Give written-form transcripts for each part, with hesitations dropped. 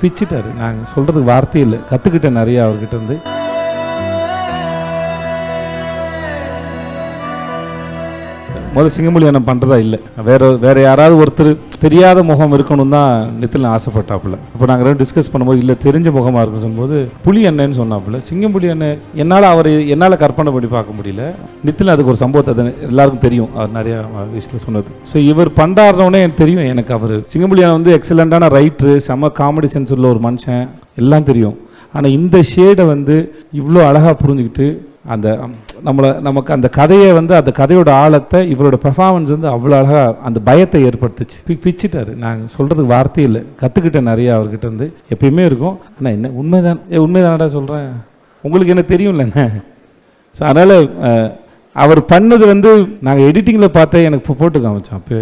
பிச்சிட்டாரு. நாங்கள் சொல்கிறதுக்கு வார்த்தை இல்லை. கற்றுக்கிட்டேன் நிறையா அவர்கிட்ட இருந்து. முதல் சிங்கமொழி அண்ணன் பண்ணுறதா இல்லை. வேறு யாராவது ஒருத்தர் தெரியாத முகம் இருக்கணும் தான் நித்தில் ஆசைப்பட்டாப்புல. அப்போ நாங்கள் ரெண்டு டிஸ்கஸ் பண்ணும்போது இல்லை தெரிஞ்ச முகமாக இருக்குன்னு சொல்லும்போது புலி அண்ணன்னு சொன்னாப்புல. சிங்கம்புலி அண்ணன் என்னால் கற்பனை பண்ணி பார்க்க முடியல. நித்தில் அதுக்கு ஒரு சம்பவத்தை அது எல்லாருக்கும் தெரியும். அவர் நிறையா விஷயத்தில் சொன்னது. ஸோ இவர் பண்ணுறாருனே எனக்கு தெரியும். எனக்கு அவர் சிங்கம்புலி அண்ணன் வந்து எக்ஸலண்ட்டான ரைட்ரு, செம்ம காமெடி சென்ஸ் உள்ள ஒரு மனுஷன், எல்லாம் தெரியும். ஆனால் இந்த ஷேடை வந்து இவ்வளோ அழகாக புரிஞ்சுக்கிட்டு நமக்கு அந்த கதையை வந்து அந்த கதையோட ஆழத்தை இவரோட பெர்ஃபார்மன்ஸ் வந்து அவ்வளோ அழகாக அந்த பயத்தை ஏற்படுத்துச்சு. பிச்சிட்டாரு. நாங்கள் சொல்கிறதுக்கு வார்த்தை இல்லை. கற்றுக்கிட்டேன் நிறையா அவர்கிட்ட இருந்து. எப்பயுமே இருக்கும். ஆனால் என்ன உண்மைதானடா சொல்கிறேன், உங்களுக்கு என்ன தெரியும்ல என்ன. ஸோ அதனால் அவர் பண்ணது வந்து நாங்கள் எடிட்டிங்கில் பார்த்தேன், எனக்கு போட்டு காமிச்சான். அப்போ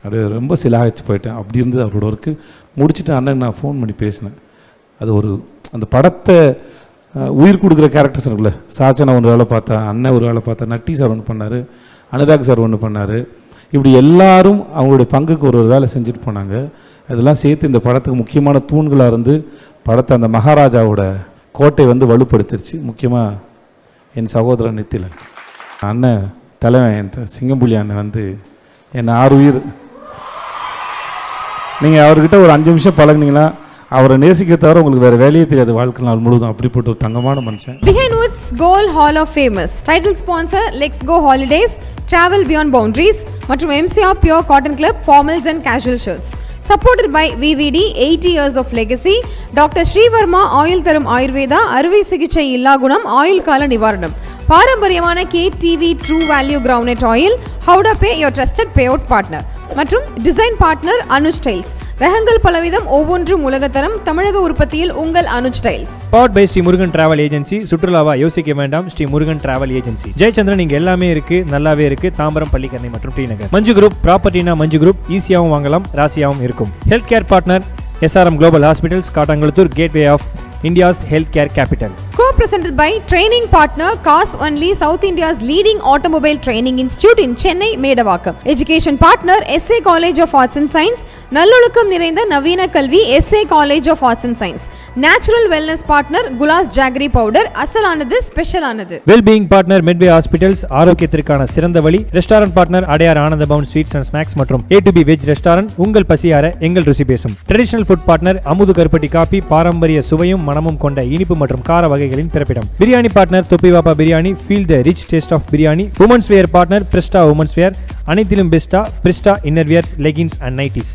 அப்படியே ரொம்ப சிலாகிச்சு போயிட்டேன். அப்படி இருந்து அவரோட ஒர்க்கு முடிச்சுட்டு அண்ணன் நான் ஃபோன் பண்ணி பேசினேன். அது அந்த படத்தை உயிர் கொடுக்குற கேரக்டர்ஸ் இருக்குல்ல. சாச்சனா ஒரு வேலை பார்த்தா, அண்ணன் ஒரு வேலை பார்த்தா, நட்டி சார் ஒன்று பண்ணார், அனுராக் சார் ஒன்று பண்ணார். இப்படி எல்லாரும் அவங்களுடைய பங்குக்கு ஒரு வேலை செஞ்சுட்டு போனாங்க. அதெல்லாம் சேர்த்து இந்த படத்துக்கு முக்கியமான தூண்களாக இருந்து படத்தை அந்த மகாராஜாவோட கோட்டை வந்து வலுப்படுத்திருச்சு. முக்கியமாக என் சகோதரன் நித்திலன் அண்ணன் தலைவன், என் சிங்கம்புலி அண்ணன் வந்து என் 6 உயிர். நீங்கள் அவர்கிட்ட ஒரு 5 நிமிஷம் பழகுனீங்கன்னா அவரை நேசிக்க தவிர உங்களுக்கு வேறு வேலையே தெரியாது வாழ்க்கை நாள் முழுதும். அப்படிப்பட்ட ஒரு தங்கமான மனுஷன். Behind Woods Gold Hall of Famous title sponsor Let's Go Holidays, Travel Beyond Boundaries மற்றும் MCR Pure Cotton Club formals and casual shirts. Supported by VVD 80 years of legacy, Dr. Srivarma oil தரும் ஆயுர்வேதா, அறுவை சிகிச்சை இல்லா குணம், ஆயுள் கால நிவாரணம், பாரம்பரியமான KTV True Value Groundnut Oil, Howda Pay your trusted payout partner மற்றும் டிசைன் பார்ட்னர் அனுஜ் ஸ்டைல்ஸ். ரகங்கள் பலவிதம், ஒவ்வொன்றும் உலகத்தரம். தமிழக உற்பத்தியில் உங்கள் Anuj styles. Powered by Shri Murugan travel agency. சுற்றுலாவா யோசிக்க வேண்டாம், ஸ்ரீ முருகன் டிராவல் ஏஜென்சி. ஜெயச்சந்திரன் இங்க எல்லாமே இருக்கு, நல்லாவே இருக்கு. தாம்பரம், பள்ளிக்கரணை மற்றும் டி நகர். மஞ்சு குரூப் ப்ராப்பர்ட்டினா மஞ்சு குரூப், ஈஸியாகவும் வாங்கலாம், ராசியாகவும் இருக்கும். Health care partner SRM Global Hospitals, Kattankulathur, gateway of India's healthcare capital. Co-presented by training partner Cars Only, South India's leading automobile training institute in Chennai, Medavakkam. Education partner SA College of Arts and Science, நல்லொழுக்கம் நிறைந்த நவீன கல்வி SA College of Arts and Science. Natural wellness partner Gulas Jaggery powder, அசலானது ஸ்பெஷலானது. Well-being partner Medway Hospitals, ஆரோக்கியத்திற்கான சிறந்த வழி. Restaurant partner Adyar Ananda Pawan sweets and snacks மற்றும் A2B veg restaurant. உங்கள் பசியார எங்கள் ருசி பேசும். ட்ரெடிஷனல் ஃபுட் பார்ட்னர் அமுது கருப்பட்டி காபி, பாரம்பரிய சுவையும் மனமும் கொண்ட இனிப்பு மற்றும் கார வகைகளின் பிறப்பிடம். Biryani partner Thoppi Vaappa biryani, feel the rich taste of biryani. Women's wear partner பிரிஸ்டா உமன்ஸ் வேர், அனைத்திலும் பெஸ்டா பிரிஸ்டா inner wears, leggings and nighties.